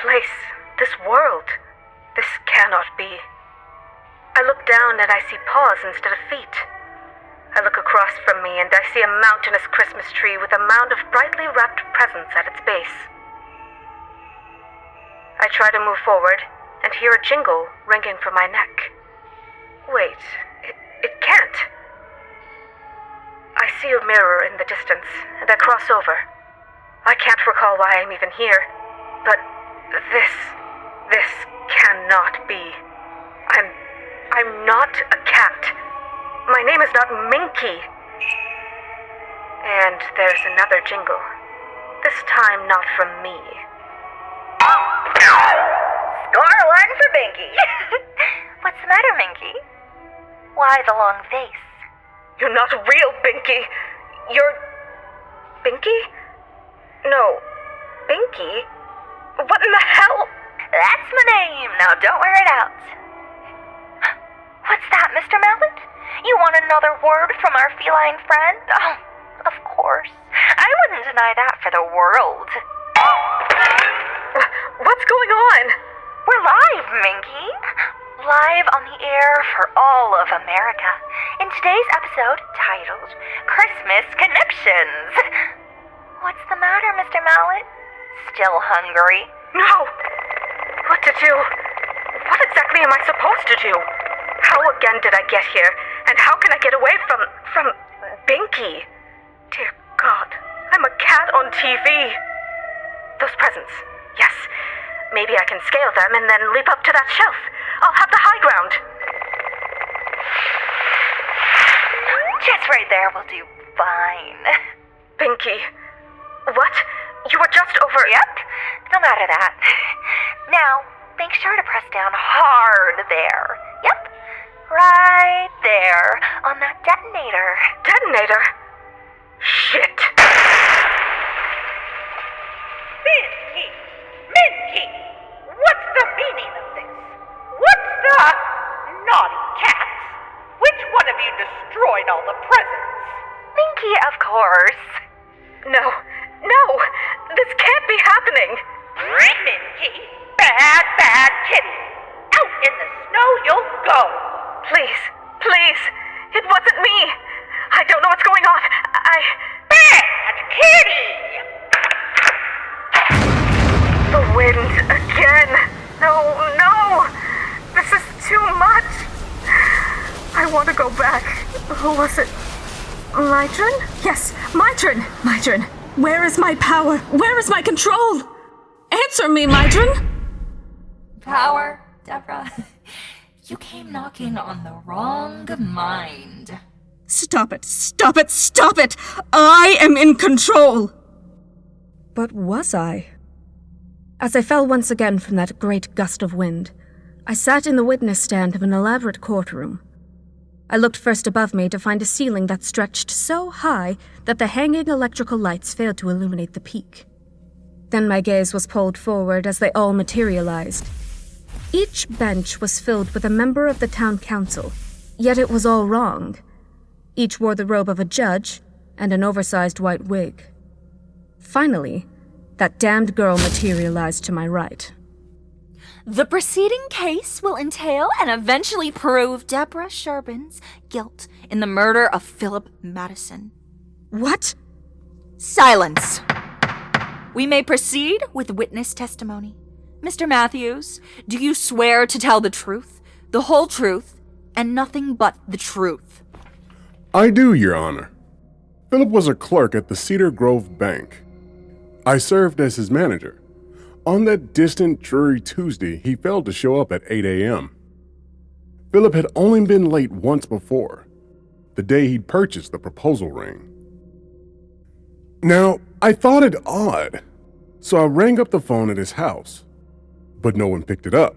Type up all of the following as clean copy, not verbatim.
place, this world, this cannot be. I look down and I see paws instead of feet. I look across from me and I see a mountainous Christmas tree with a mound of brightly wrapped presents at its base. I try to move forward and hear a jingle ringing from my neck. Wait, it can't. I see a mirror in the distance and I cross over. I can't recall why I'm even here, but this cannot be. I'm not a cat. My name is not Minky. And there's another jingle. This time not from me. Score one for Binky. What's the matter, Minky? Why the long face? You're not real, Binky. You're... Binky? No. Binky? What in the hell? That's my name. Now don't wear it out. What's that, Mr. Mallet? You want another word from our feline friend? Oh, of course. I wouldn't deny that for the world. What's going on? We're live, Minky. Live on the air for all of America. In today's episode, titled Christmas Conniptions. What's the matter, Mr. Mallet? Still hungry? No! What to do? What exactly am I supposed to do? How again did I get here? And how can I get away from Binky? Dear God, I'm a cat on TV. Those presents, yes. Maybe I can scale them and then leap up to that shelf. I'll have the high ground. Just right there will do fine. Binky, what? You were just over... Yep, no matter that. Now, make sure to press down hard there. Yep, right there on that detonator. Detonator? Shit. Minky! What's the meaning of this? What's the... naughty cats? Which one of you destroyed all the presents? Minky, of course. No, this can't be happening. Minky, bad kitty. Out in the snow you'll go. Please, it wasn't me. I don't know what's going on. Bad kitty! The wind again. No, this is too much. I want to go back. Who was it? Mitron? Yes, Mitron. Where is my power? Where is my control? Answer me, Mitron. Power, Deborah. You came knocking on the wrong mind. Stop it! I am in control! But was I? As I fell once again from that great gust of wind, I sat in the witness stand of an elaborate courtroom. I looked first above me to find a ceiling that stretched so high that the hanging electrical lights failed to illuminate the peak. Then my gaze was pulled forward as they all materialized. Each bench was filled with a member of the town council, yet it was all wrong. Each wore the robe of a judge and an oversized white wig. Finally, that damned girl materialized to my right. The preceding case will entail and eventually prove Deborah Sherbin's guilt in the murder of Philip Madison. What? Silence. We may proceed with witness testimony. Mr. Matthews, do you swear to tell the truth, the whole truth, and nothing but the truth? I do, Your Honor. Philip was a clerk at the Cedar Grove Bank. I served as his manager. On that distant, dreary Tuesday, he failed to show up at 8 a.m. Philip had only been late once before, the day he'd purchased the proposal ring. Now, I thought it odd, so I rang up the phone at his house, but no one picked it up.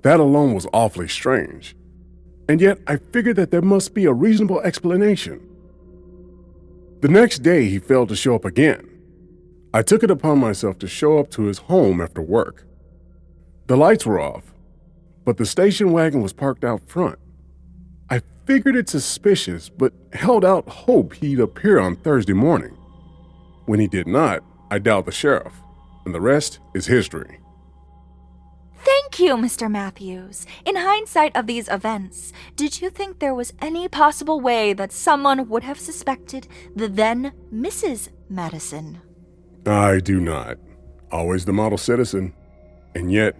That alone was awfully strange, and yet I figured that there must be a reasonable explanation. The next day, he failed to show up again. I took it upon myself to show up to his home after work. The lights were off, but the station wagon was parked out front. I figured it suspicious, but held out hope he'd appear on Thursday morning. When he did not, I dialed the sheriff, and the rest is history. Thank you, Mr. Matthews. In hindsight of these events, did you think there was any possible way that someone would have suspected the then Mrs. Madison? I do not. Always the model citizen. And yet,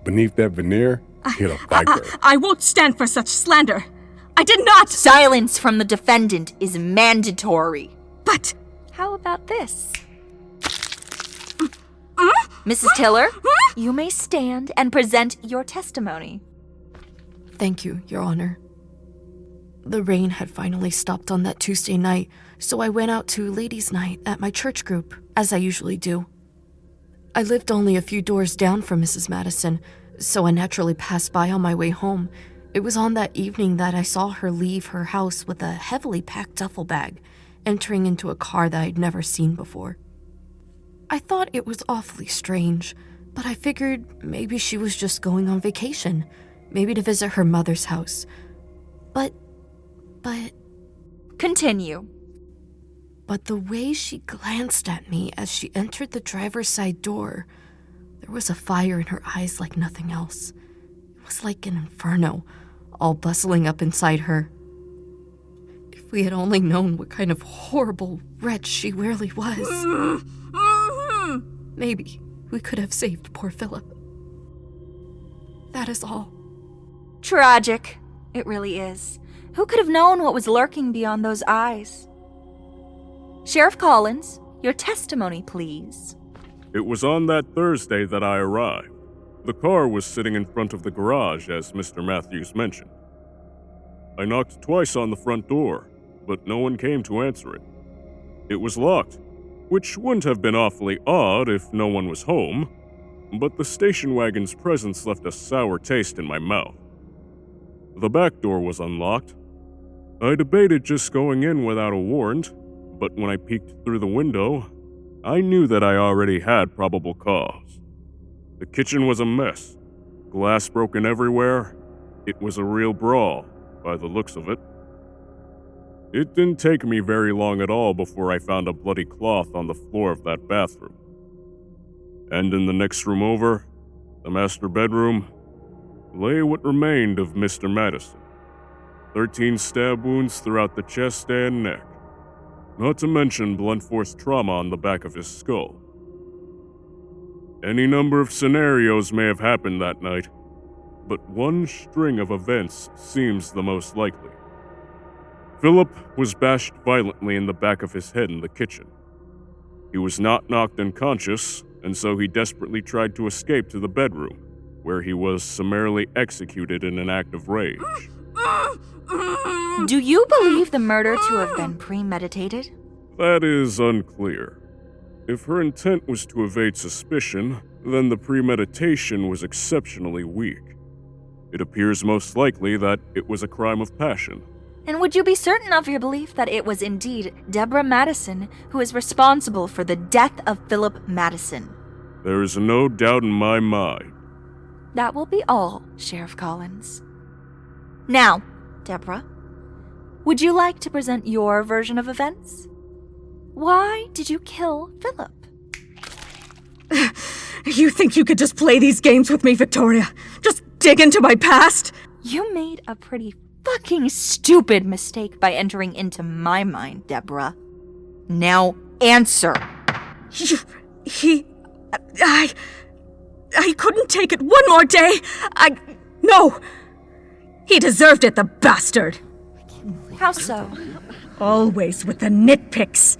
beneath that veneer, hid a viper. I won't stand for such slander. I did not. Silence from the defendant is mandatory. But... How about this? Mrs. Tiller, you may stand and present your testimony. Thank you, Your Honor. The rain had finally stopped on that Tuesday night, so I went out to ladies' night at my church group, as I usually do. I lived only a few doors down from Mrs. Madison, so I naturally passed by on my way home. It was on that evening that I saw her leave her house with a heavily packed duffel bag, entering into a car that I'd never seen before. I thought it was awfully strange, but I figured maybe she was just going on vacation, maybe to visit her mother's house. But... Continue. But the way she glanced at me as she entered the driver's side door, there was a fire in her eyes like nothing else. It was like an inferno, all bustling up inside her. If we had only known what kind of horrible wretch she really was, maybe we could have saved poor Philip. That is all. Tragic. It really is. Who could have known what was lurking beyond those eyes? Sheriff Collins, your testimony, please. It was on that Thursday that I arrived. The car was sitting in front of the garage, as Mr. Matthews mentioned. I knocked twice on the front door, but no one came to answer it. It was locked, which wouldn't have been awfully odd if no one was home, but the station wagon's presence left a sour taste in my mouth. The back door was unlocked. I debated just going in without a warrant, but when I peeked through the window, I knew that I already had probable cause. The kitchen was a mess, glass broken everywhere. It was a real brawl, by the looks of it. It didn't take me very long at all before I found a bloody cloth on the floor of that bathroom. And in the next room over, the master bedroom, lay what remained of Mr. Madison. 13 stab wounds throughout the chest and neck, not to mention blunt force trauma on the back of his skull. Any number of scenarios may have happened that night, but one string of events seems the most likely. Philip was bashed violently in the back of his head in the kitchen. He was not knocked unconscious, and so he desperately tried to escape to the bedroom, where he was summarily executed in an act of rage. Do you believe the murder to have been premeditated? That is unclear. If her intent was to evade suspicion, then the premeditation was exceptionally weak. It appears most likely that it was a crime of passion. And would you be certain of your belief that it was indeed Deborah Madison who is responsible for the death of Philip Madison? There is no doubt in my mind. That will be all, Sheriff Collins. Now, Deborah, would you like to present your version of events? Why did you kill Philip? You think you could just play these games with me, Victoria? Just dig into my past? You made a pretty fucking stupid mistake by entering into my mind, Deborah. Now answer. I couldn't take it one more day. No. He deserved it, the bastard. How so? Always with the nitpicks.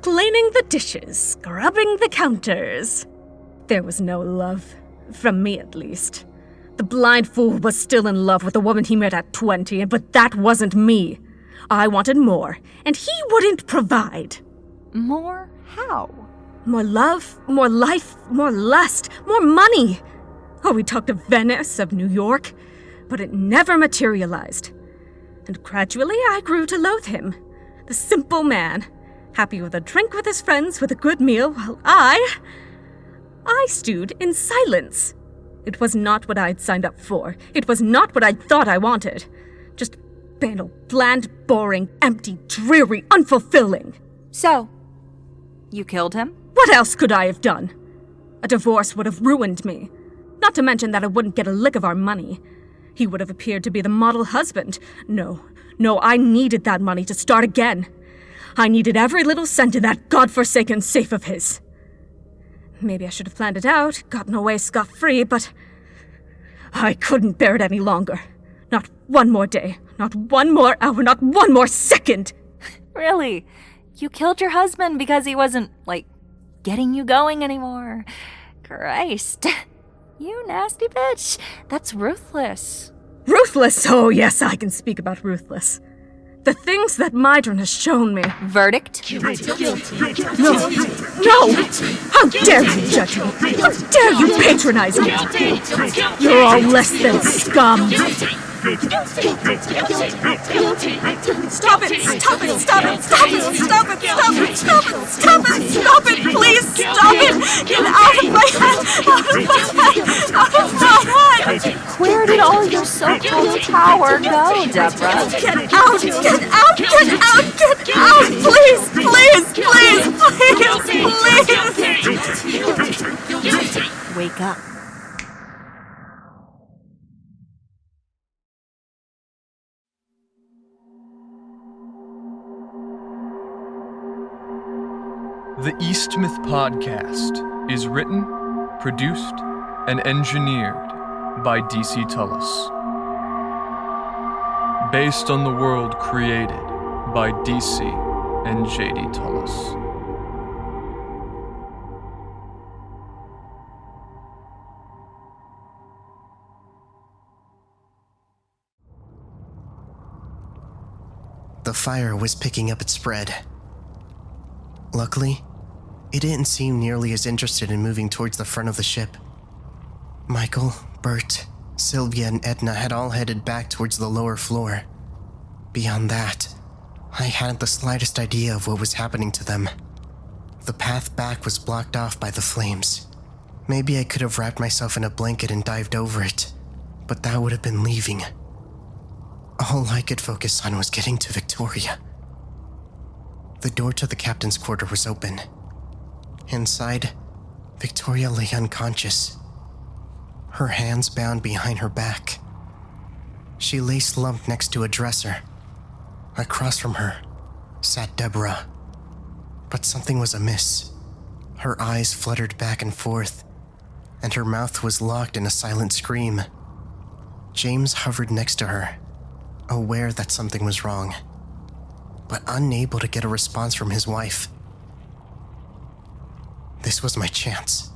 Cleaning the dishes, scrubbing the counters. There was no love. From me, at least. The blind fool was still in love with the woman he met at 20, but that wasn't me. I wanted more, and he wouldn't provide. More? How? More love, more life, more lust, more money. Oh, we talked of Venice, of New York, but it never materialized. And gradually I grew to loathe him. The simple man, happy with a drink with his friends, with a good meal, while I stewed in silence. It was not what I'd signed up for. It was not what I thought I wanted. Just banal, bland, boring, empty, dreary, unfulfilling. So, you killed him? What else could I have done? A divorce would have ruined me. Not to mention that I wouldn't get a lick of our money. He would have appeared to be the model husband. No, I needed that money to start again. I needed every little cent in that godforsaken safe of his. Maybe I should have planned it out, gotten away scot-free, but I couldn't bear it any longer. Not one more day, not one more hour, not one more second. Really? You killed your husband because he wasn't, getting you going anymore? Christ. You nasty bitch. That's ruthless. Ruthless? Oh, yes, I can speak about ruthless. The things that Mydron has shown me. Verdict? No! How dare you judge me? How dare you patronize me? You're all less than scum. Stop it! Stop it! Stop it! Stop it! Stop it! Stop it! Stop it! Stop it! Stop it! Please stop it! Get out of my head! Out of my head! Out of my head! Where did all your so-called power go, Deborah? Get out! Get out! Get out! Get out! Please! Please! Please! Please! Wake up. The Eastmouth podcast is written, produced, and engineered by DC Tullis. Based on the world created by DC and JD Tullis. The fire was picking up its spread. Luckily, it didn't seem nearly as interested in moving towards the front of the ship. Michael, Bert, Sylvia, and Edna had all headed back towards the lower floor. Beyond that, I hadn't the slightest idea of what was happening to them. The path back was blocked off by the flames. Maybe I could have wrapped myself in a blanket and dived over it, but that would have been leaving. All I could focus on was getting to Victoria. The door to the captain's quarter was open. Inside, Victoria lay unconscious, her hands bound behind her back. She lay slumped next to a dresser. Across from her sat Deborah. But something was amiss. Her eyes fluttered back and forth, and her mouth was locked in a silent scream. James hovered next to her, aware that something was wrong, but unable to get a response from his wife. This was my chance.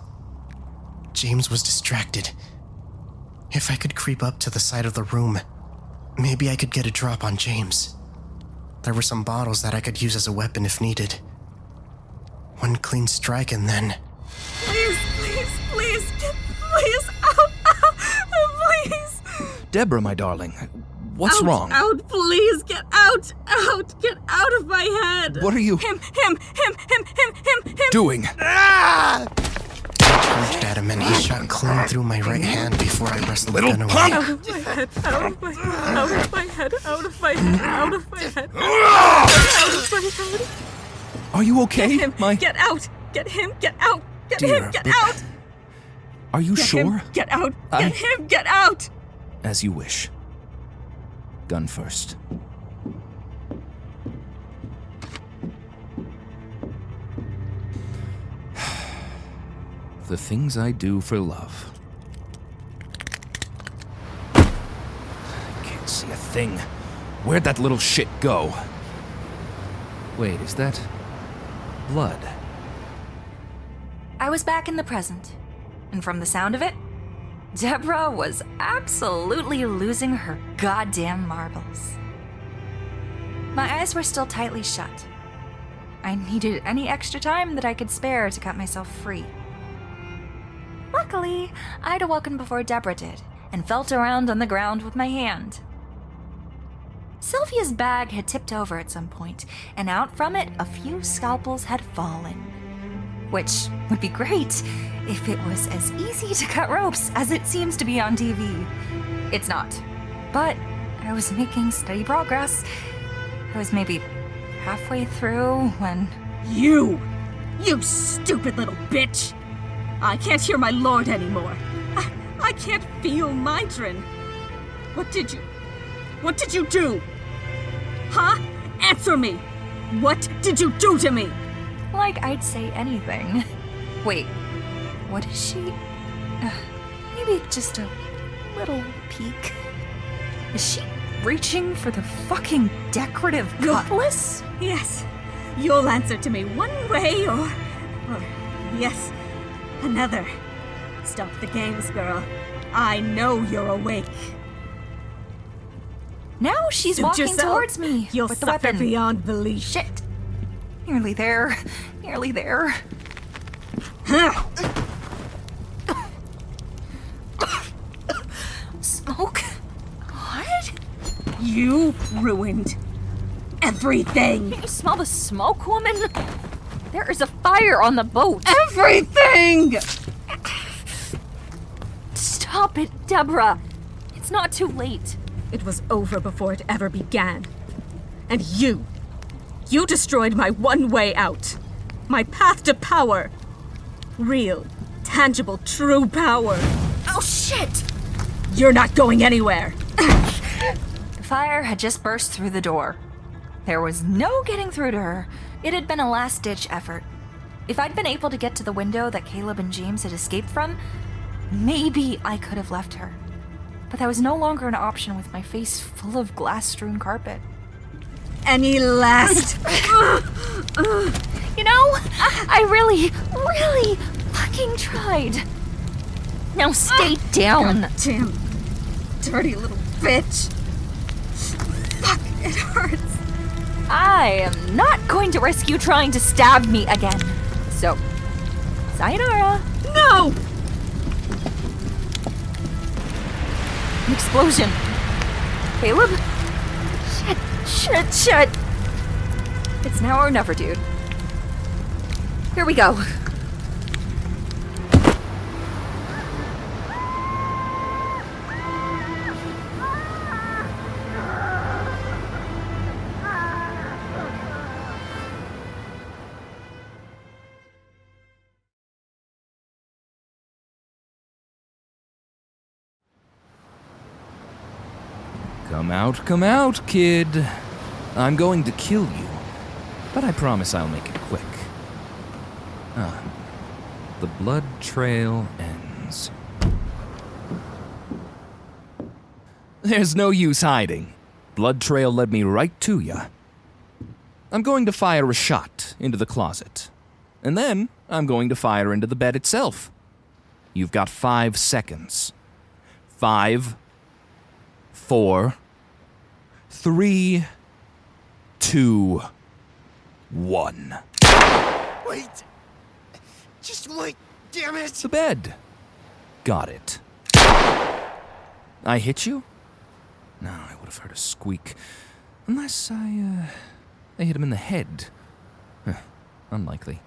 James was distracted. If I could creep up to the side of the room, maybe I could get a drop on James. There were some bottles that I could use as a weapon if needed. One clean strike and then... Please, out, please. Deborah, my darling, what's wrong? Out, please, get out of my head. What are you... Him. Doing? I charged at him and he shot clean through my right hand before I wrestled the gun away. Out of my head. Are you okay? Get him, get out. Get him, get out. Get Dear, him, get but- out. Are you Get sure? him, get out. I- Get him, get out. As you wish. Gun first. The things I do for love. Can't see a thing. Where'd that little shit go? Wait, is that blood? I was back in the present, and from the sound of it, Deborah was absolutely losing her goddamn marbles. My eyes were still tightly shut. I needed any extra time that I could spare to cut myself free. Luckily, I'd awoken before Deborah did, and felt around on the ground with my hand. Sylvia's bag had tipped over at some point, and out from it a few scalpels had fallen. Which would be great if it was as easy to cut ropes as it seems to be on TV. It's not. But I was making steady progress. I was maybe halfway through when... You stupid little bitch. I can't hear my lord anymore. I I can't feel Mydrin. What did you do? Huh? Answer me! What did you do to me? Like I'd say anything. Wait, what is she? Maybe just a little peek. Is she reaching for the fucking decorative cutlass? Yes. You'll answer to me one way or yes, another. Stop the games, girl. I know you're awake. Now she's Suit walking yourself. towards me You'll with the suffer weapon. beyond belief. Shit. Nearly there. Nearly there. Smoke? What? You ruined everything. Can you smell the smoke, woman? There is a fire on the boat. Everything! Stop it, Deborah. It's not too late. It was over before it ever began. And you destroyed my one way out. My path to power. Real, tangible, true power. Oh, shit! You're not going anywhere. The fire had just burst through the door. There was no getting through to her. It had been a last-ditch effort. If I'd been able to get to the window that Caleb and James had escaped from, maybe I could have left her. But that was no longer an option with my face full of glass-strewn carpet. Any last... You know, I really fucking tried. Now stay down. God damn, dirty little bitch. Fuck, it hurts. I am not going to risk you trying to stab me again. So, sayonara. No! An explosion. Caleb? Shit. It's now or never, dude. Here we go. Come out, kid. I'm going to kill you, but I promise I'll make it quick. The blood trail ends. There's no use hiding. Blood trail led me right to ya. I'm going to fire a shot into the closet, and then I'm going to fire into the bed itself. You've got 5 seconds. 5, 4, 3, 2, 1. Wait! Just wait, damn it! The bed. Got it. I hit you? No, I would have heard a squeak. Unless I hit him in the head. Unlikely.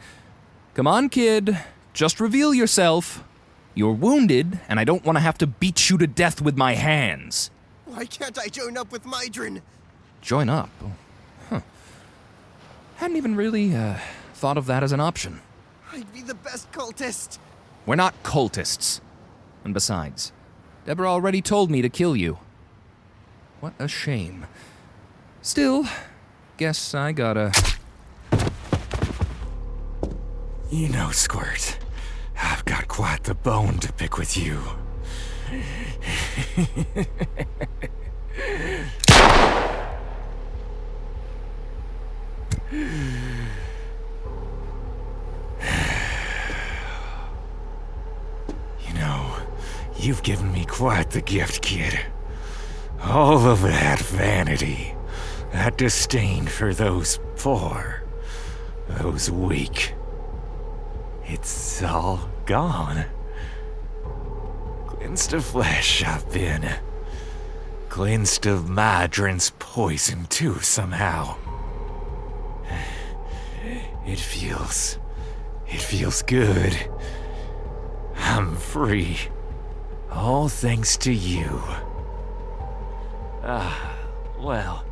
Come on, kid. Just reveal yourself. You're wounded, and I don't want to have to beat you to death with my hands. Why can't I join up with Mydrin? Join up? Hadn't even really thought of that as an option. I'd be the best cultist. We're not cultists. And besides, Deborah already told me to kill you. What a shame. Still, guess I gotta... You know, Squirt, I've got quite the bone to pick with you. You know, you've given me quite the gift, kid. All of that vanity, that disdain for those poor, those weak. It's all gone. Cleansed of flesh I've been. Cleansed of Mydrin's poison too, somehow. It feels good. I'm free. All thanks to you. Well,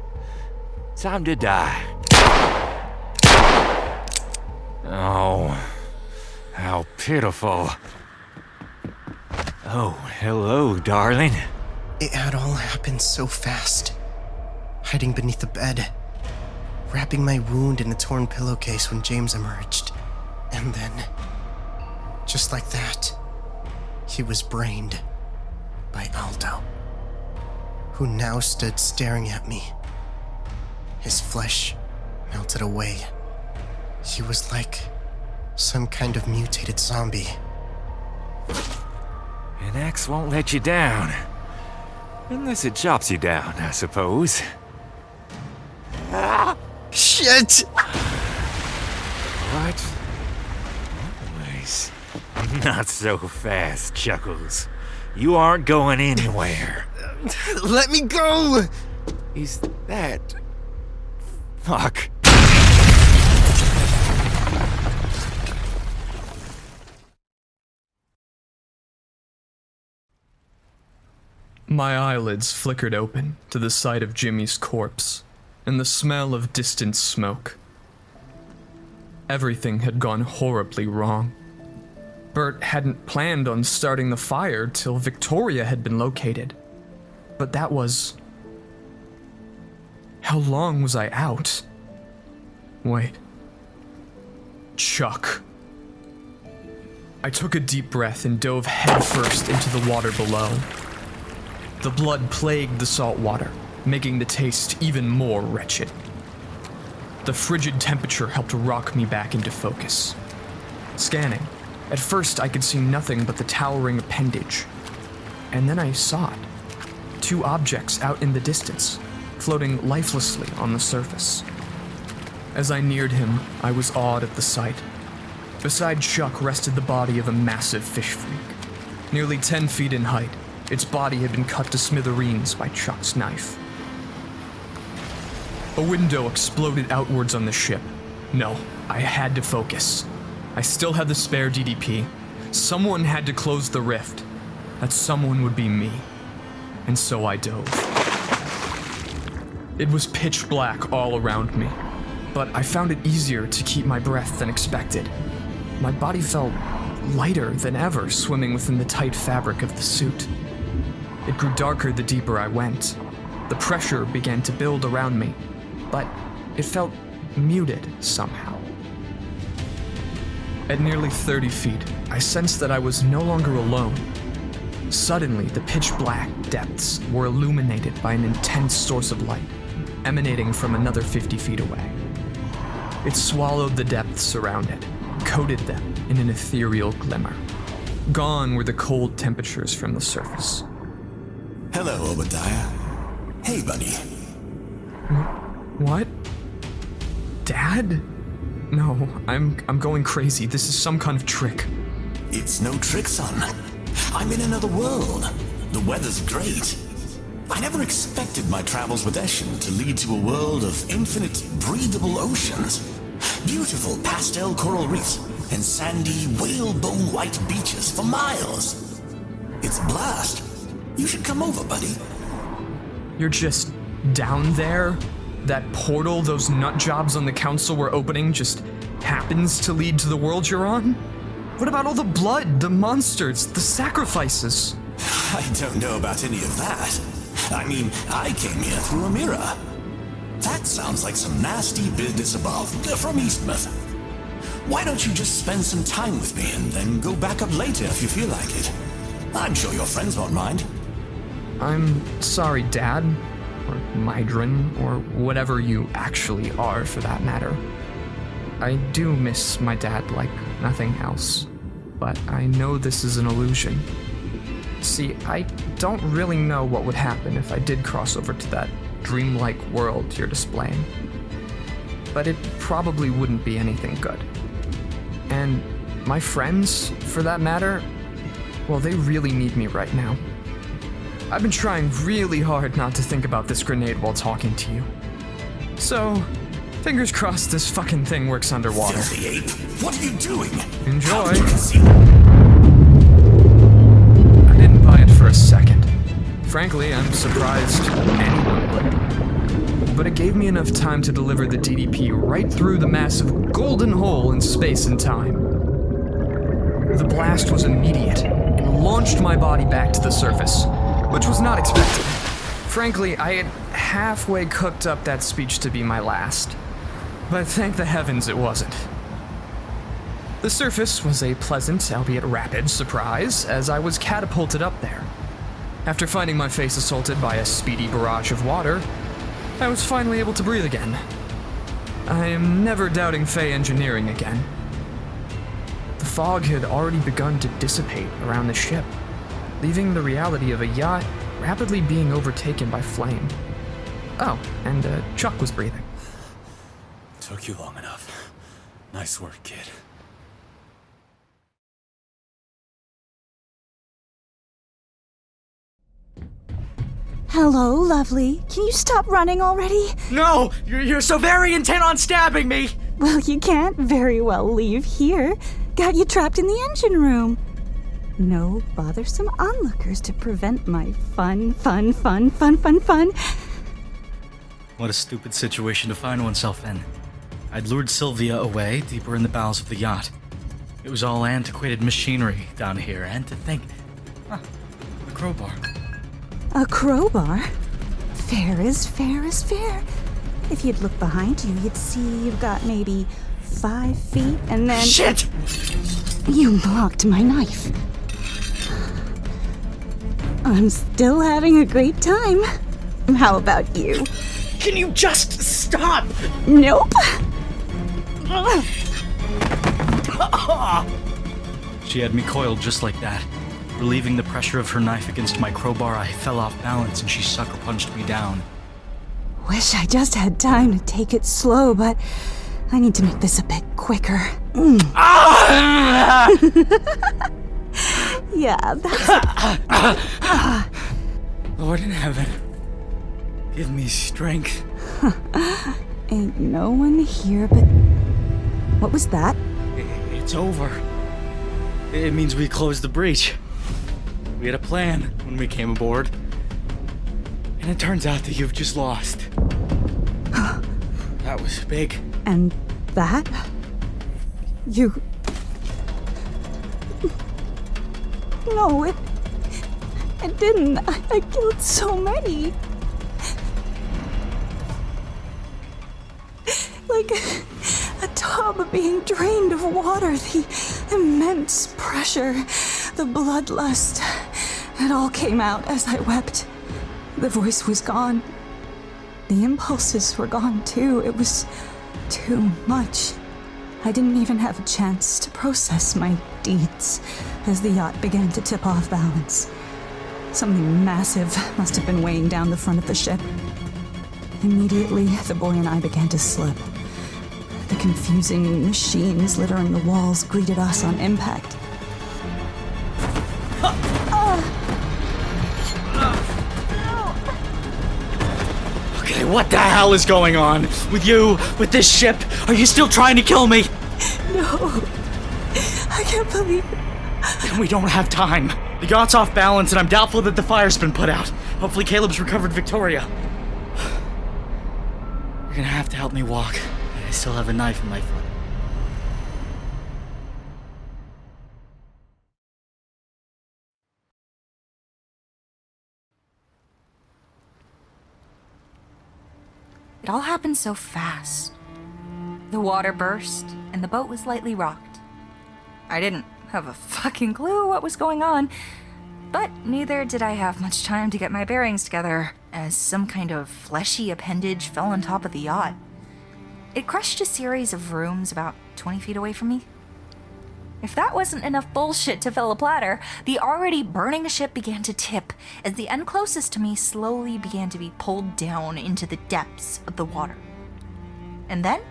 time to die. Oh, how pitiful. Oh, hello, darling. It had all happened so fast. Hiding beneath the bed, wrapping my wound in a torn pillowcase when James emerged. And then, just like that, he was brained by Aldo, who now stood staring at me. His flesh melted away. He was like some kind of mutated zombie. An axe won't let you down. Unless it chops you down, I suppose. Shit! What? Always. Not so fast, Chuckles. You aren't going anywhere. Let me go! Is that... Fuck. My eyelids flickered open to the sight of Jimmy's corpse and the smell of distant smoke. Everything had gone horribly wrong. Bert hadn't planned on starting the fire till Victoria had been located. But that was... How long was I out? Wait. Chuck. I took a deep breath and dove headfirst into the water below. The blood plagued the salt water, making the taste even more wretched. The frigid temperature helped rock me back into focus. Scanning, at first I could see nothing but the towering appendage. And then I saw it. 2 objects out in the distance, floating lifelessly on the surface. As I neared him, I was awed at the sight. Beside Chuck rested the body of a massive fish freak, nearly 10 feet in height. Its body had been cut to smithereens by Chuck's knife. A window exploded outwards on the ship. No, I had to focus. I still had the spare DDP. Someone had to close the rift. That someone would be me. And so I dove. It was pitch black all around me, but I found it easier to keep my breath than expected. My body felt lighter than ever swimming within the tight fabric of the suit. It grew darker the deeper I went. The pressure began to build around me, but it felt muted somehow. At nearly 30 feet, I sensed that I was no longer alone. Suddenly, the pitch-black depths were illuminated by an intense source of light, emanating from another 50 feet away. It swallowed the depths around it, coated them in an ethereal glimmer. Gone were the cold temperatures from the surface. Hello, Obadiah. Hey, buddy. What? Dad? No, I'm going crazy. This is some kind of trick. It's no trick, son. I'm in another world. The weather's great. I never expected my travels with Eshin to lead to a world of infinite, breathable oceans. Beautiful pastel coral reefs and sandy, whalebone white beaches for miles. It's a blast. You should come over, buddy. You're just down there? That portal those nut jobs on the council were opening just happens to lead to the world you're on? What about all the blood, the monsters, the sacrifices? I don't know about any of that. I mean, I came here through a mirror. That sounds like some nasty business above, from Eastmouth. Why don't you just spend some time with me and then go back up later if you feel like it? I'm sure your friends won't mind. I'm sorry, Dad, or Mydron, or whatever you actually are for that matter. I do miss my dad like nothing else, but I know this is an illusion. See, I don't really know what would happen if I did cross over to that dreamlike world you're displaying. But it probably wouldn't be anything good. And my friends, for that matter, well, they really need me right now. I've been trying really hard not to think about this grenade while talking to you. So, fingers crossed this fucking thing works underwater. Filthy ape, what are you doing? Enjoy. How do you see- I didn't buy it for a second. Frankly, I'm surprised anyone would. But it gave me enough time to deliver the DDP right through the massive golden hole in space and time. The blast was immediate and launched my body back to the surface, which was not expected. Frankly, I had halfway cooked up that speech to be my last, but thank the heavens it wasn't. The surface was a pleasant, albeit rapid, surprise as I was catapulted up there. After finding my face assaulted by a speedy barrage of water, I was finally able to breathe again. I am never doubting Fey engineering again. The fog had already begun to dissipate around the ship, leaving the reality of a yacht rapidly being overtaken by flame. Oh, and Chuck was breathing. Took you long enough. Nice work, kid. Hello, lovely. Can you stop running already? No! You're so very intent on stabbing me! Well, you can't very well leave here. Got you trapped in the engine room. No bothersome onlookers to prevent my fun. What a stupid situation to find oneself in. I'd lured Sylvia away deeper in the bowels of the yacht. It was all antiquated machinery down here, and to think... a crowbar. A crowbar? Fair is fair is fair. If you'd look behind you, you'd see you've got maybe 5 feet, and then... Shit! You blocked my knife. I'm still having a great time. How about you? Can you just stop? Nope. She had me coiled just like that. Relieving the pressure of her knife against my crowbar, I fell off balance and she sucker punched me down. Wish I just had time to take it slow, but I need to make this a bit quicker. Yeah, that's... Lord in heaven, give me strength. Ain't no one here but... What was that? It's over. It means we closed the breach. We had a plan when we came aboard. And it turns out that you've just lost. That was big. And that? You... No, it didn't. I killed so many. Like a tub being drained of water. The immense pressure, the bloodlust. It all came out as I wept. The voice was gone. The impulses were gone too. It was too much. I didn't even have a chance to process my deeds as the yacht began to tip off balance. Something massive must have been weighing down the front of the ship. Immediately, the boy and I began to slip. The confusing machines littering the walls greeted us on impact. Okay, what the hell is going on? With you, with this ship? Are you still trying to kill me? No. I can't believe it. We don't have time. The yacht's off balance and I'm doubtful that the fire's been put out. Hopefully Caleb's recovered Victoria. You're gonna have to help me walk. I still have a knife in my foot. It all happened so fast. The water burst, and the boat was lightly rocked. I didn't have a fucking clue what was going on, but neither did I have much time to get my bearings together, as some kind of fleshy appendage fell on top of the yacht. It crushed a series of rooms about 20 feet away from me. If that wasn't enough bullshit to fill a platter, the already burning ship began to tip as the end closest to me slowly began to be pulled down into the depths of the water. And then,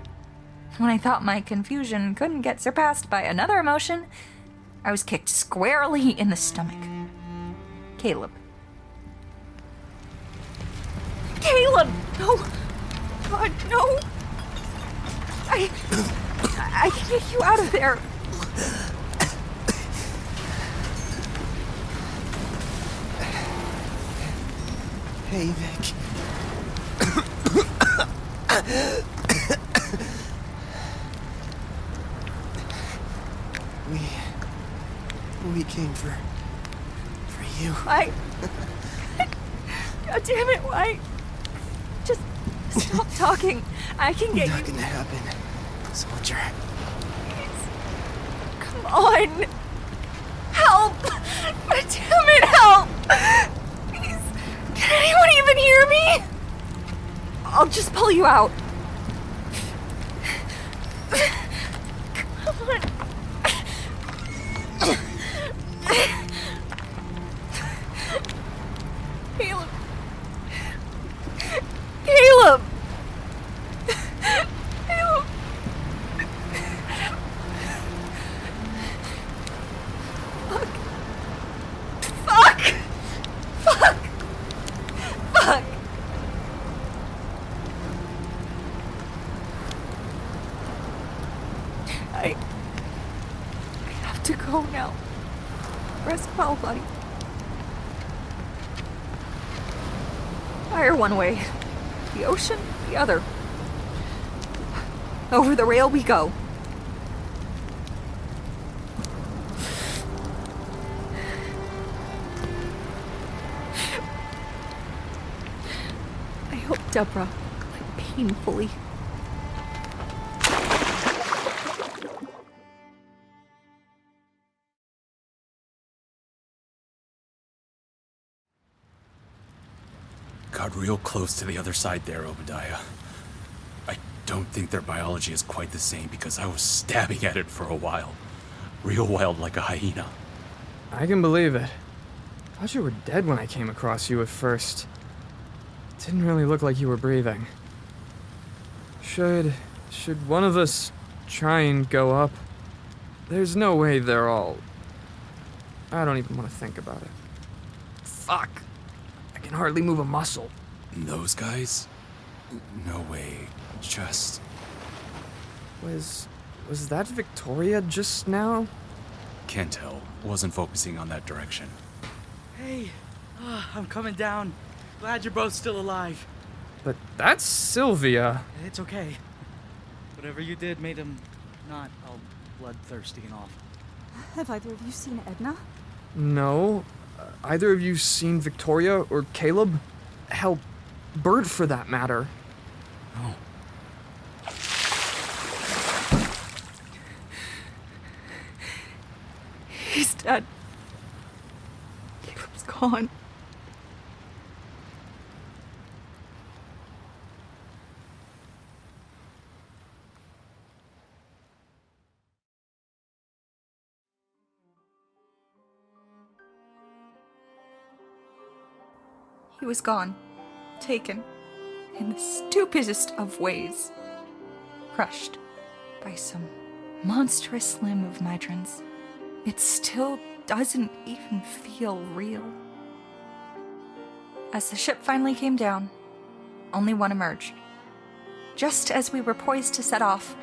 when I thought my confusion couldn't get surpassed by another emotion, I was kicked squarely in the stomach. Caleb. Caleb! No! God, no! I can get you out of there! Hey, Vic. We came for you. Why? God damn it, why? Just stop talking. I can get Not you. gonna happen, soldier. Come on. Help! God damn it, help! Please. Can anyone even hear me? I'll just pull you out. Come on. Caleb. Caleb. Caleb. Fuck. Fuck. Fuck. Fuck. I have to go now. Rest well, buddy. Fire one way, the ocean the other. Over the rail we go. I hope Deborah went painfully. Got real close to the other side there, Obadiah. I don't think their biology is quite the same because I was stabbing at it for a while. Real wild like a hyena. I can believe it. Thought you were dead when I came across you at first. Didn't really look like you were breathing. Should one of us try and go up? There's no way they're all... I don't even want to think about it. Fuck. I can hardly move a muscle. Those guys? No way. Just... Was that Victoria just now? Can't tell. Wasn't focusing on that direction. Hey, I'm coming down. Glad you're both still alive. But that's Sylvia. It's okay. Whatever you did made him not all bloodthirsty and awful. Have either of you seen Edna? No. Either of you seen Victoria or Caleb? Hell, Bert for that matter. No. He's dead. Caleb's gone. He was gone, taken, in the stupidest of ways, crushed by some monstrous limb of Mydron's. It still doesn't even feel real. As the ship finally came down, only one emerged. Just as we were poised to set off,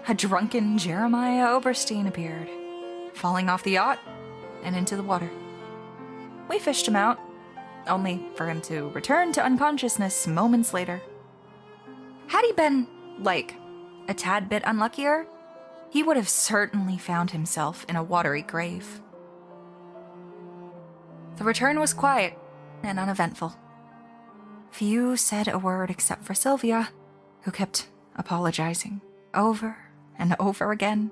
a drunken Jeremiah Oberstein appeared, falling off the yacht and into the water. We fished him out, only for him to return to unconsciousness moments later. Had he been, like, a tad bit unluckier, he would have certainly found himself in a watery grave. The return was quiet and uneventful. Few said a word except for Sylvia, who kept apologizing over and over again.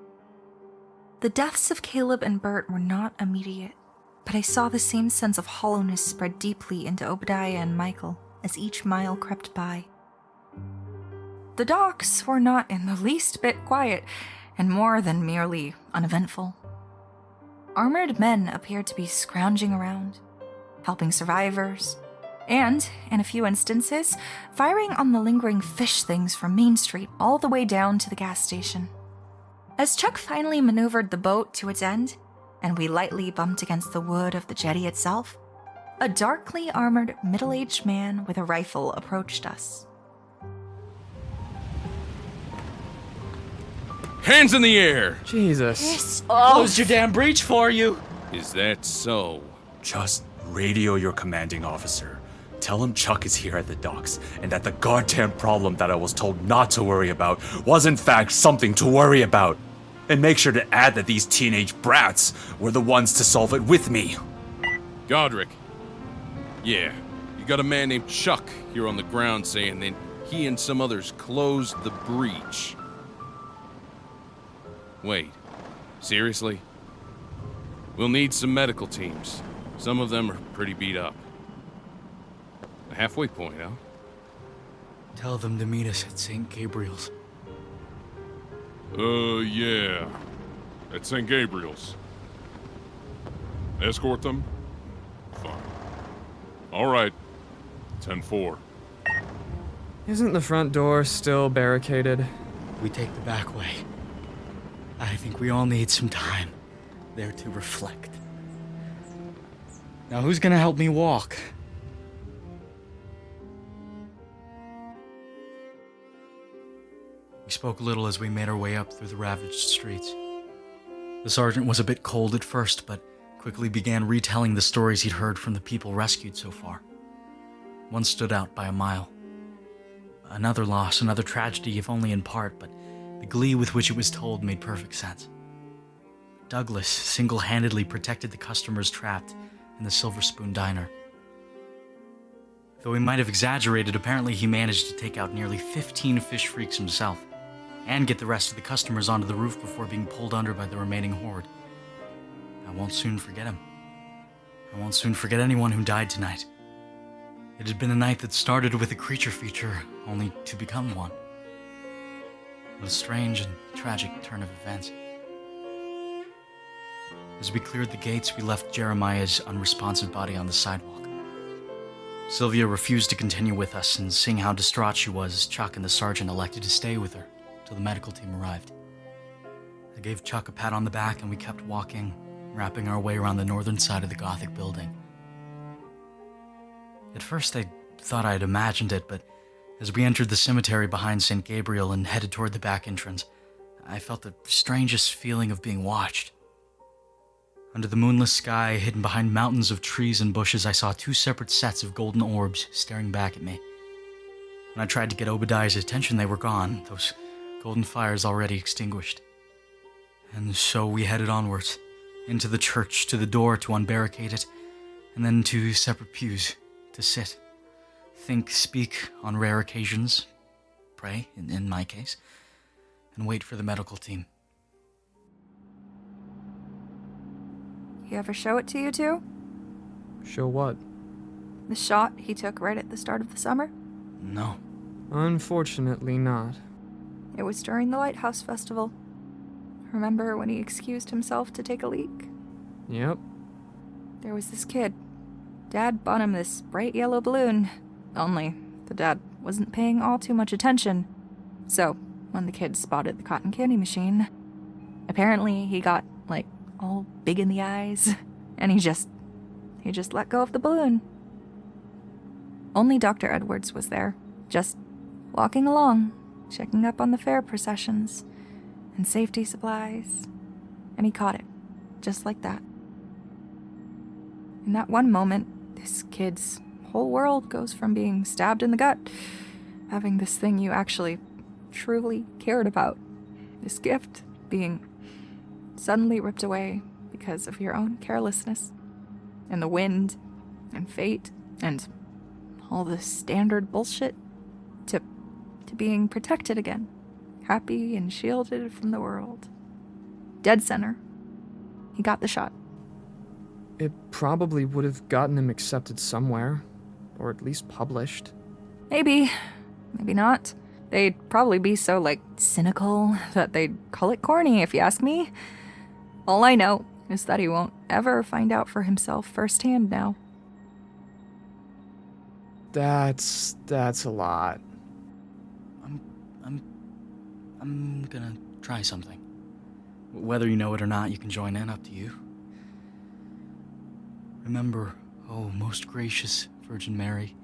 The deaths of Caleb and Bert were not immediate, but I saw the same sense of hollowness spread deeply into Obadiah and Michael as each mile crept by. The docks were not in the least bit quiet, and more than merely uneventful. Armored men appeared to be scrounging around, helping survivors, and, in a few instances, firing on the lingering fish things from Main Street all the way down to the gas station. As Chuck finally maneuvered the boat to its end, and we lightly bumped against the wood of the jetty itself, a darkly armored, middle-aged man with a rifle approached us. Hands in the air! Jesus. Closed your damn breach for you! Is that so? Just radio your commanding officer. Tell him Chuck is here at the docks, and that the goddamn problem that I was told not to worry about was in fact something to worry about. And make sure to add that these teenage brats were the ones to solve it with me. Godric. Yeah, you got a man named Chuck here on the ground saying that he and some others closed the breach. Wait, seriously? We'll need some medical teams. Some of them are pretty beat up. A halfway point, huh? Tell them to meet us at St. Gabriel's. Yeah. At St. Gabriel's. Escort them? Fine. All right. 10-4. Isn't the front door still barricaded? We take the back way. I think we all need some time there to reflect. Now, who's gonna help me walk? We spoke little as we made our way up through the ravaged streets. The sergeant was a bit cold at first, but quickly began retelling the stories he'd heard from the people rescued so far. One stood out by a mile. Another loss, another tragedy, if only in part, but the glee with which it was told made perfect sense. Douglas single-handedly protected the customers trapped in the Silver Spoon Diner. Though he might have exaggerated, apparently he managed to take out nearly 15 fish freaks himself, and get the rest of the customers onto the roof before being pulled under by the remaining horde. I won't soon forget him. I won't soon forget anyone who died tonight. It had been a night that started with a creature feature, only to become one. What a strange and tragic turn of events. As we cleared the gates, we left Jeremiah's unresponsive body on the sidewalk. Sylvia refused to continue with us, and seeing how distraught she was, Chuck and the sergeant elected to stay with her till the medical team arrived. I gave Chuck a pat on the back, and we kept walking, wrapping our way around the northern side of the Gothic building. At first, I thought I had imagined it, but as we entered the cemetery behind St. Gabriel and headed toward the back entrance, I felt the strangest feeling of being watched. Under the moonless sky, hidden behind mountains of trees and bushes, I saw two separate sets of golden orbs staring back at me. When I tried to get Obadiah's attention, they were gone, those golden fires already extinguished. And so we headed onwards, into the church, to the door to unbarricade it, and then to separate pews to sit, think, speak on rare occasions, pray, in my case, and wait for the medical team. He ever show it to you two? Show what? The shot he took right at the start of the summer? No. Unfortunately not. It was during the Lighthouse Festival. Remember when he excused himself to take a leak? Yep. There was this kid. Dad bought him this bright yellow balloon. Only, the dad wasn't paying all too much attention. So, when the kid spotted the cotton candy machine, apparently he got, all big in the eyes, and he just let go of the balloon. Only Dr. Edwards was there, just walking along, checking up on the fair processions and safety supplies, and he caught it, just like that. In that one moment, this kid's whole world goes from being stabbed in the gut, having this thing you actually truly cared about, this gift, being suddenly ripped away because of your own carelessness, and the wind, and fate, and all the standard bullshit, to being protected again, happy and shielded from the world. Dead center. He got the shot. It probably would have gotten him accepted somewhere, or at least published. Maybe. Maybe not. They'd probably be so, cynical that they'd call it corny, if you ask me. All I know is that he won't ever find out for himself firsthand now. That's a lot. I'm gonna try something. Whether you know it or not, you can join in, up to you. Remember, O most gracious Virgin Mary.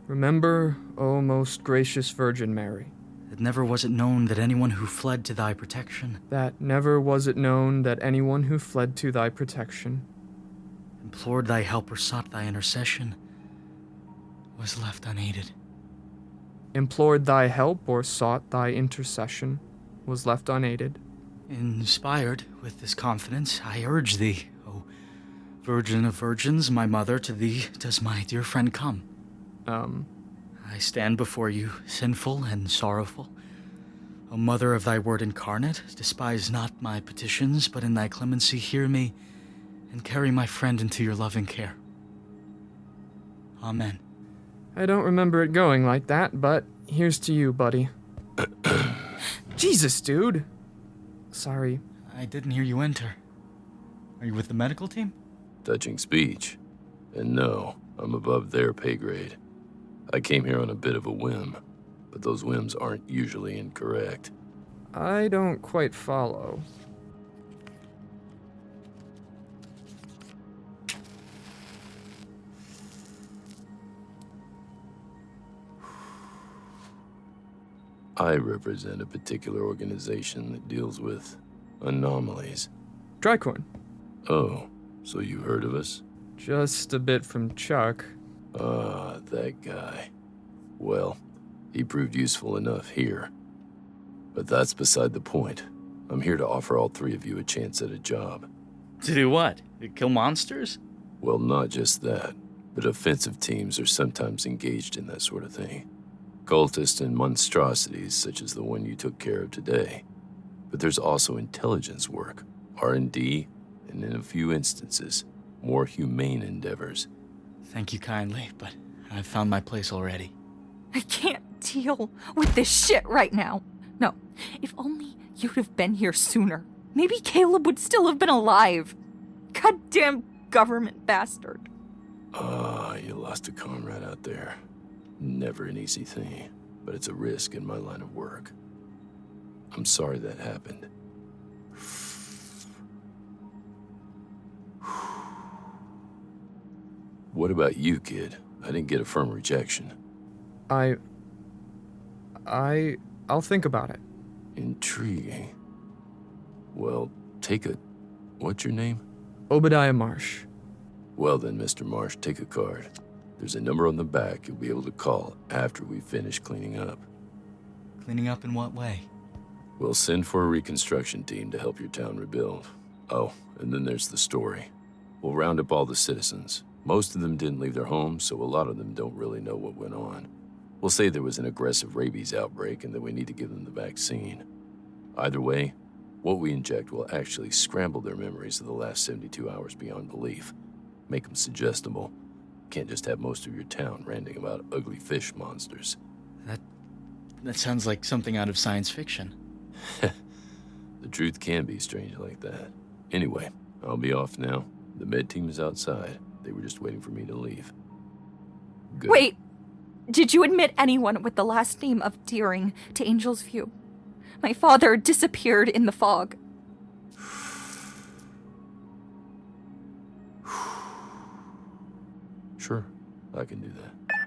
Remember, O most gracious Virgin Mary. That never was it known that anyone who fled to thy protection. That never was it known that anyone who fled to thy protection. Implored thy help or sought thy intercession. Was left unaided. Implored thy help or sought thy intercession. Was left unaided. Inspired with this confidence, I urge thee, O Virgin of virgins, my mother, to thee does my dear friend come. I stand before you, sinful and sorrowful. O Mother of thy word incarnate, despise not my petitions, but in thy clemency hear me, and carry my friend into your loving care. Amen. I don't remember it going like that, but here's to you, buddy. Jesus, dude. Sorry. I didn't hear you enter. Are you with the medical team? Touching speech. And no, I'm above their pay grade. I came here on a bit of a whim, but those whims aren't usually incorrect. I don't quite follow. I represent a particular organization that deals with anomalies. Tricorn. Oh, so you heard of us? Just a bit from Chuck. Ah, that guy. Well, he proved useful enough here. But that's beside the point. I'm here to offer all three of you a chance at a job. To do what? Kill monsters? Well, not just that, but offensive teams are sometimes engaged in that sort of thing. Cultists and monstrosities such as the one you took care of today. But there's also intelligence work, R&D, and in a few instances, more humane endeavors. Thank you kindly, but I've found my place already. I can't deal with this shit right now. No, if only you'd have been here sooner. Maybe Caleb would still have been alive. Goddamn government bastard. Ah, you lost a comrade out there. Never an easy thing, but it's a risk in my line of work. I'm sorry that happened. What about you, kid? I didn't get a firm rejection. I'll think about it. Intriguing. Well, what's your name? Obadiah Marsh. Well then, Mr. Marsh, take a card. There's a number on the back you'll be able to call after we finish cleaning up. Cleaning up in what way? We'll send for a reconstruction team to help your town rebuild. Oh, and then there's the story. We'll round up all the citizens. Most of them didn't leave their homes, so a lot of them don't really know what went on. We'll say there was an aggressive rabies outbreak and that we need to give them the vaccine. Either way, what we inject will actually scramble their memories of the last 72 hours beyond belief. Make them suggestible. Can't just have most of your town ranting about ugly fish monsters. That sounds like something out of science fiction. The truth can be strange like that. Anyway, I'll be off now. The med team is outside. They were just waiting for me to leave. Good. Wait! Did you admit anyone with the last name of Deering to Angel's View? My father disappeared in the fog. Sure, I can do that.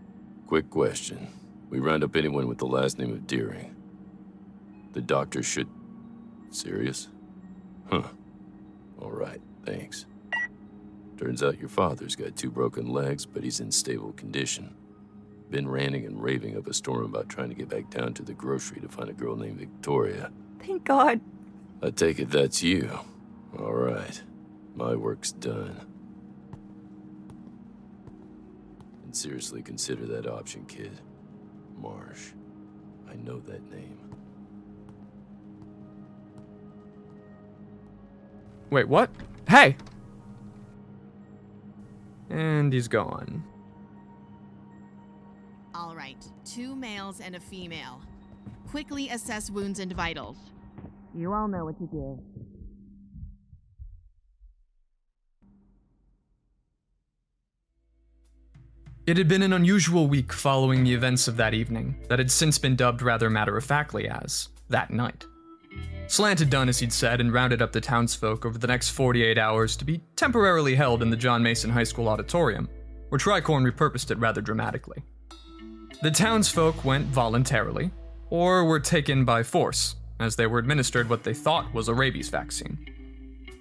Quick question. We round up anyone with the last name of Deering. The doctor should... Serious? Huh. All right, thanks. Turns out your father's got 2 broken legs, but he's in stable condition. Been ranting and raving up a storm about trying to get back down to the grocery to find a girl named Victoria. Thank God. I take it that's you. All right. My work's done. And seriously consider that option, kid. Marsh. I know that name. Wait, what? Hey! And he's gone. All right, 2 males and a female. Quickly assess wounds and vitals. You all know what to do. It had been an unusual week following the events of that evening that had since been dubbed rather matter-of-factly as that night. Slant had done as he'd said and rounded up the townsfolk over the next 48 hours to be temporarily held in the John Mason High School auditorium, where Tricorn repurposed it rather dramatically. The townsfolk went voluntarily, or were taken by force, as they were administered what they thought was a rabies vaccine.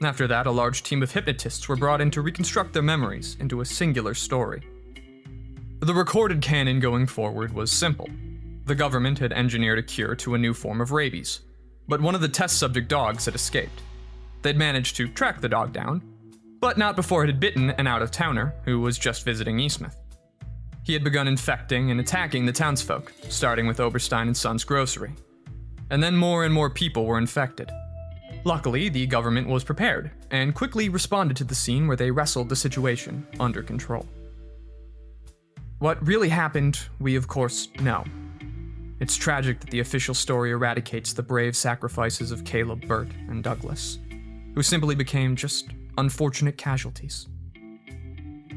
After that, a large team of hypnotists were brought in to reconstruct their memories into a singular story. The recorded canon going forward was simple. The government had engineered a cure to a new form of rabies, but one of the test subject dogs had escaped. They'd managed to track the dog down, But not before it had bitten an out-of-towner who was just visiting Eastmouth. He had begun infecting and attacking the townsfolk, starting with Oberstein and Sons grocery. And then more and more people were infected. Luckily, the government was prepared, and quickly responded to the scene where they wrestled the situation under control. What really happened, we of course know. It's tragic that the official story eradicates the brave sacrifices of Caleb, Bert, and Douglas, who simply became just unfortunate casualties.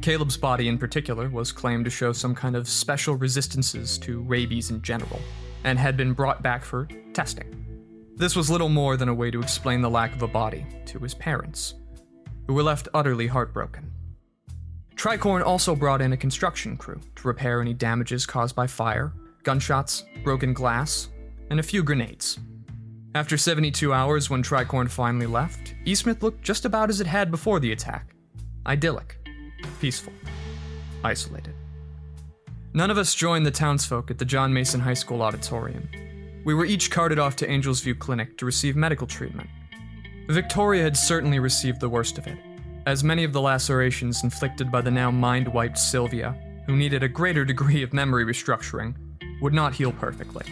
Caleb's body in particular was claimed to show some kind of special resistances to rabies in general, and had been brought back for testing. This was little more than a way to explain the lack of a body to his parents, who were left utterly heartbroken. Tricorn also brought in a construction crew to repair any damages caused by fire, gunshots, broken glass, and a few grenades. After 72 hours, when Tricorn finally left, Eastmouth looked just about as it had before the attack. Idyllic, peaceful, isolated. None of us joined the townsfolk at the John Mason High School auditorium. We were each carted off to Angels View Clinic to receive medical treatment. Victoria had certainly received the worst of it, as many of the lacerations inflicted by the now mind-wiped Sylvia, who needed a greater degree of memory restructuring, would not heal perfectly.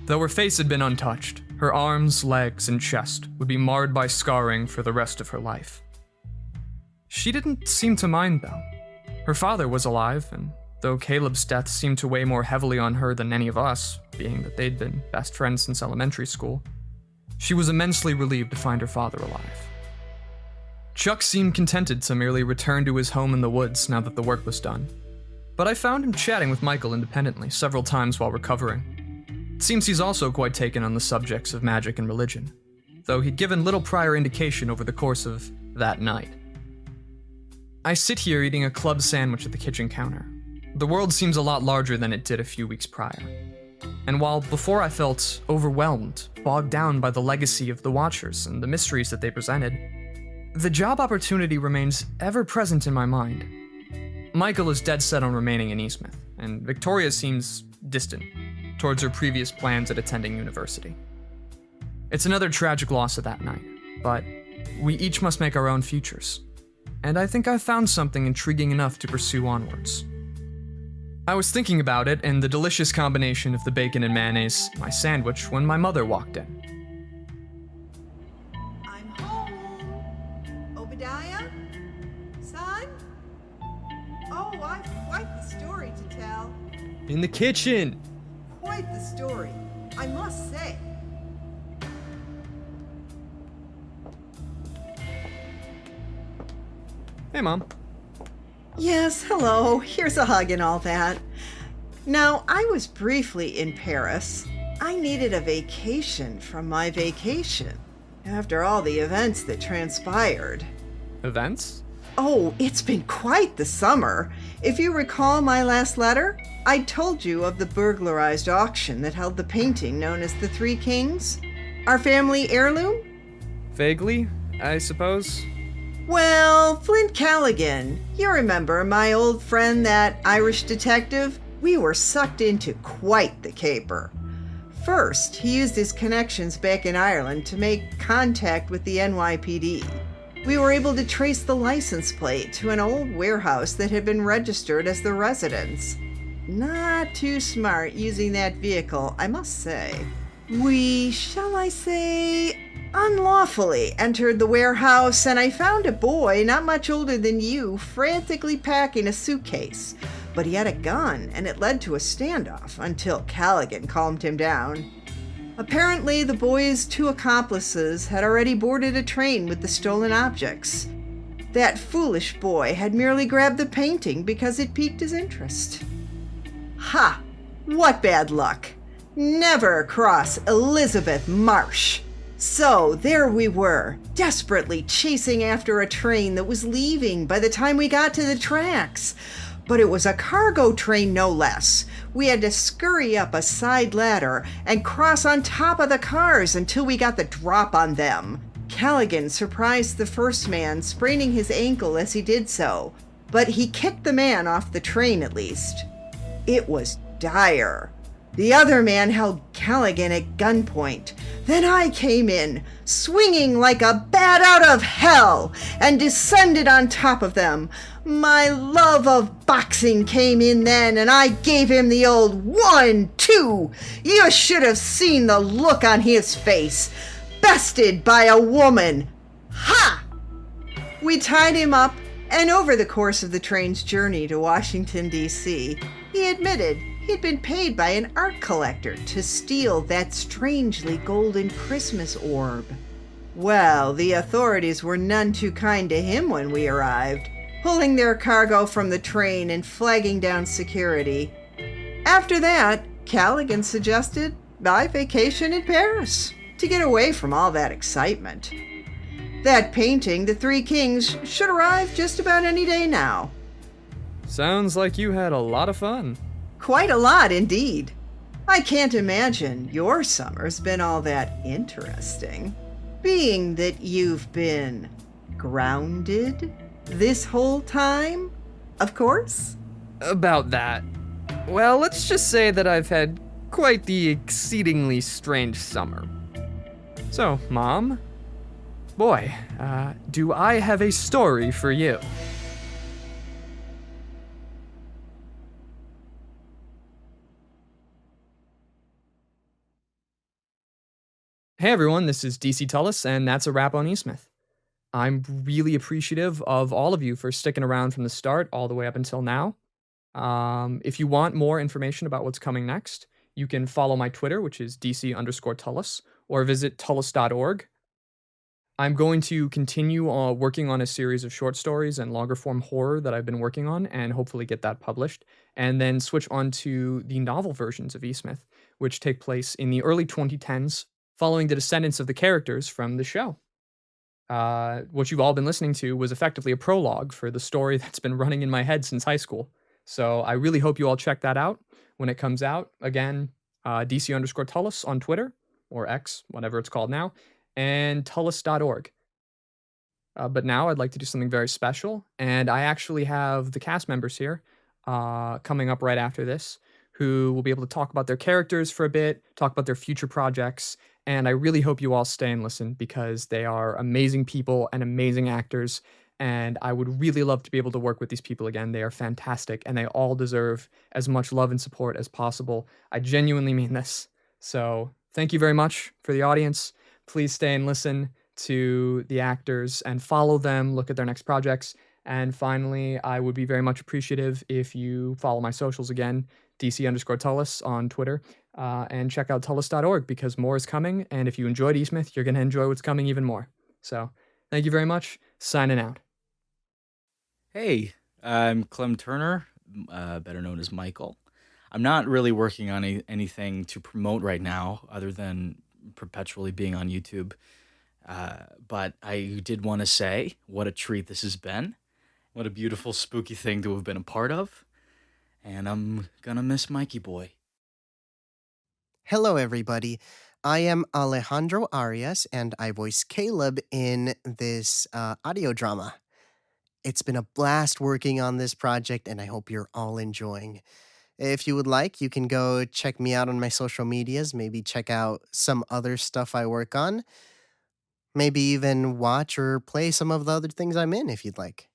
Though her face had been untouched, her arms, legs, and chest would be marred by scarring for the rest of her life. She didn't seem to mind, though. Her father was alive, and though Caleb's death seemed to weigh more heavily on her than any of us, being that they'd been best friends since elementary school, she was immensely relieved to find her father alive. Chuck seemed contented to merely return to his home in the woods now that the work was done, but I found him chatting with Michael independently several times while recovering. It seems he's also quite taken on the subjects of magic and religion, though he'd given little prior indication over the course of that night. I sit here eating a club sandwich at the kitchen counter. The world seems a lot larger than it did a few weeks prior. And while before I felt overwhelmed, bogged down by the legacy of the Watchers and the mysteries that they presented, the job opportunity remains ever present in my mind. Michael is dead set on remaining in Eastmouth, and Victoria seems distant towards her previous plans at attending university. It's another tragic loss of that night, but we each must make our own futures. And I think I've found something intriguing enough to pursue onwards. I was thinking about it and the delicious combination of the bacon and mayonnaise, my sandwich, when my mother walked in. I'm home. Obadiah? Son? Oh, I've quite the story to tell. In the kitchen! Quite the story, I must say. Hey, Mom. Yes, hello. Here's a hug and all that. Now, I was briefly in Paris. I needed a vacation from my vacation after all the events that transpired. Events? Oh, it's been quite the summer. If you recall my last letter, I told you of the burglarized auction that held the painting known as the Three Kings, our family heirloom. Vaguely, I suppose. Well, Flint Callaghan, you remember my old friend, that Irish detective? We were sucked into quite the caper. First, he used his connections back in Ireland to make contact with the NYPD. We were able to trace the license plate to an old warehouse that had been registered as the residence. Not too smart using that vehicle, I must say. We, shall I say, unlawfully entered the warehouse, and I found a boy not much older than you frantically packing a suitcase. But he had a gun, and it led to a standoff until Callaghan calmed him down. Apparently, the boy's two accomplices had already boarded a train with the stolen objects. That foolish boy had merely grabbed the painting because it piqued his interest. Ha! What bad luck! Never cross Elizabeth Marsh! So there we were, desperately chasing after a train that was leaving by the time we got to the tracks. But it was a cargo train, no less. We had to scurry up a side ladder and cross on top of the cars until we got the drop on them. Callaghan surprised the first man, spraining his ankle as he did so, but he kicked the man off the train at least. It was dire. The other man held Callaghan at gunpoint. Then I came in, swinging like a bat out of hell, and descended on top of them. My love of boxing came in then, and I gave him the old 1-2. You should have seen the look on his face. Bested by a woman. Ha! We tied him up, and over the course of the train's journey to Washington, D.C., he admitted he'd been paid by an art collector to steal that strangely golden Christmas orb. Well, the authorities were none too kind to him when we arrived, pulling their cargo from the train and flagging down security. After that, Callaghan suggested I vacation in Paris to get away from all that excitement. That painting, The Three Kings, should arrive just about any day now. Sounds like you had a lot of fun. Quite a lot, indeed. I can't imagine your summer's been all that interesting, being that you've been grounded this whole time, of course? About that. Well, let's just say that I've had quite the exceedingly strange summer. So, Mom, boy, do I have a story for you. Hey everyone, this is DC Tullis, and that's a wrap on Eastmouth. I'm really appreciative of all of you for sticking around from the start all the way up until now. If you want more information about what's coming next, you can follow my Twitter, which is DC_Tullis, or visit tullis.org. I'm going to continue working on a series of short stories and longer form horror that I've been working on, and hopefully get that published, and then switch on to the novel versions of Eastmouth, which take place in the early 2010s, following the descendants of the characters from the show. What you've all been listening to was effectively a prologue for the story that's been running in my head since high school. So I really hope you all check that out when it comes out. Again, DC_Tullis on Twitter, or X, whatever it's called now, and tullis.org. But now I'd like to do something very special, and I actually have the cast members here coming up right after this, who will be able to talk about their characters for a bit, talk about their future projects, and I really hope you all stay and listen because they are amazing people and amazing actors, and I would really love to be able to work with these people again. They are fantastic, and they all deserve as much love and support as possible. I genuinely mean this. So thank you very much for the audience. Please stay and listen to the actors and follow them, look at their next projects. And finally, I would be very much appreciative if you follow my socials again, DC_Tullis on Twitter, and check out tullis.org because more is coming. And if you enjoyed Eastmouth, you're going to enjoy what's coming even more. So thank you very much. Signing out. Hey, I'm Clem Turner, better known as Michael. I'm not really working on anything to promote right now other than perpetually being on YouTube. But I did want to say what a treat this has been. What a beautiful, spooky thing to have been a part of. And I'm gonna miss Mikey Boy. Hello, everybody. I am Alejandro Arias, and I voice Caleb in this audio drama. It's been a blast working on this project, and I hope you're all enjoying. If you would like, you can go check me out on my social medias, maybe check out some other stuff I work on, maybe even watch or play some of the other things I'm in if you'd like.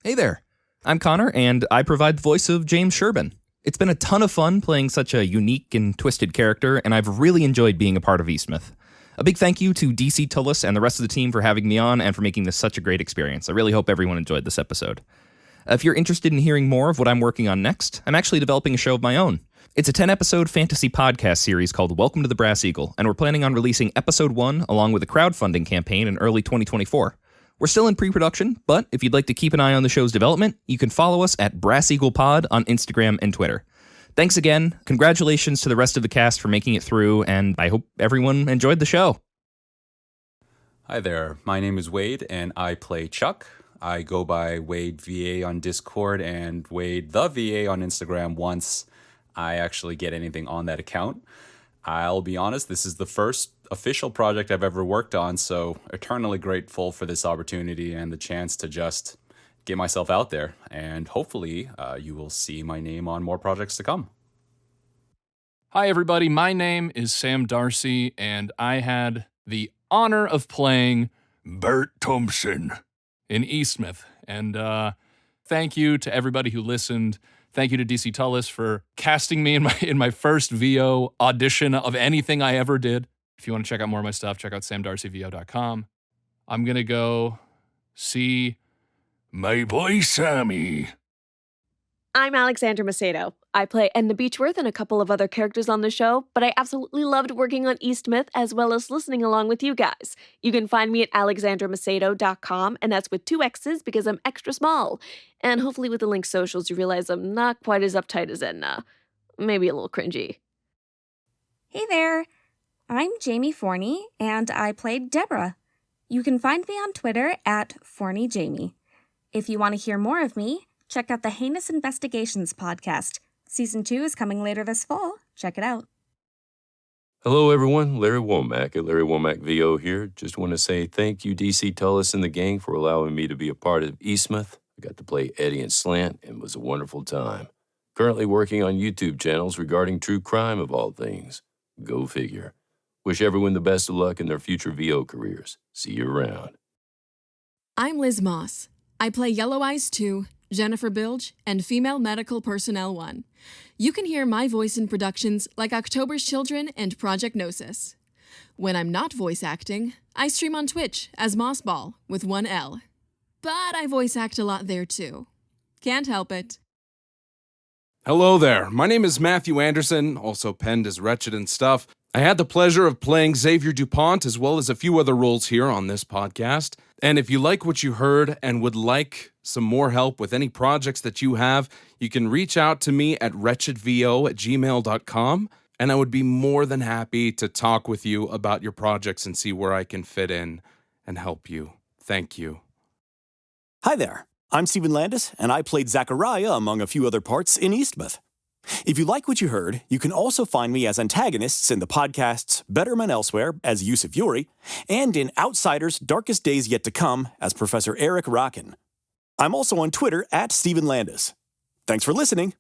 Hey there, I'm Connor, and I provide the voice of James Sherbin. It's been a ton of fun playing such a unique and twisted character, and I've really enjoyed being a part of Eastmouth. A big thank you to DC Tullis and the rest of the team for having me on and for making this such a great experience. I really hope everyone enjoyed this episode. If you're interested in hearing more of what I'm working on next, I'm actually developing a show of my own. It's a 10-episode fantasy podcast series called Welcome to the Brass Eagle, and we're planning on releasing episode 1 along with a crowdfunding campaign in early 2024. We're still in pre-production, but if you'd like to keep an eye on the show's development, you can follow us at Brass Eagle Pod on Instagram and Twitter. Thanks again. Congratulations to the rest of the cast for making it through, and I hope everyone enjoyed the show. Hi there, my name is Wade, and I play Chuck. I go by Wade VA on Discord and Wade the VA on Instagram once I actually get anything on that account. I'll be honest, this is the first official project I've ever worked on, so eternally grateful for this opportunity and the chance to just get myself out there. And hopefully you will see my name on more projects to come. Hi, everybody. My name is Sam Darcy, and I had the honor of playing Bert Thompson in Eastmouth. And thank you to everybody who listened. Thank you to DC Tullis for casting me in my first VO audition of anything I ever did. If you want to check out more of my stuff, check out samdarcyvo.com. I'm going to go see my boy Sammy. I'm Alexandra Macedo. I play Edna Beechworth and a couple of other characters on the show, but I absolutely loved working on Eastmouth as well as listening along with you guys. You can find me at alexandramacedo.com, and that's with 2 X's because I'm extra small. And hopefully with the link socials, you realize I'm not quite as uptight as Edna. Maybe a little cringy. Hey there, I'm Jamie Forney, and I played Deborah. You can find me on Twitter at ForneyJamie. If you want to hear more of me, check out the Heinous Investigations podcast. Season 2 is coming later this fall. Check it out. Hello, everyone. Larry Womack at Larry Womack VO here. Just want to say thank you, DC Tullis and the gang, for allowing me to be a part of Eastmouth. I got to play Eddie and Slant, and it was a wonderful time. Currently working on YouTube channels regarding true crime of all things. Go figure. Wish everyone the best of luck in their future VO careers. See you around. I'm Liz Moss. I play Yellow Eyes 2, Jennifer Bilge, and Female Medical Personnel 1. You can hear my voice in productions like October's Children and Project Gnosis. When I'm not voice acting, I stream on Twitch as Mossball with 1 L. But I voice act a lot there too. Can't help it. Hello there. My name is Matthew Anderson, also penned as Wretched and Stuff. I had the pleasure of playing Xavier DuPont as well as a few other roles here on this podcast. And if you like what you heard and would like some more help with any projects that you have, you can reach out to me at wretchedvo@gmail.com, and I would be more than happy to talk with you about your projects and see where I can fit in and help you. Thank you. Hi there. I'm Stephen Landis, and I played Zachariah among a few other parts in Eastmouth. If you like what you heard, you can also find me as antagonists in the podcasts Better Men Elsewhere as Yusuf Yuri, and in Outsiders Darkest Days Yet to Come as Professor Eric Rockin. I'm also on Twitter at Stephen Landis. Thanks for listening.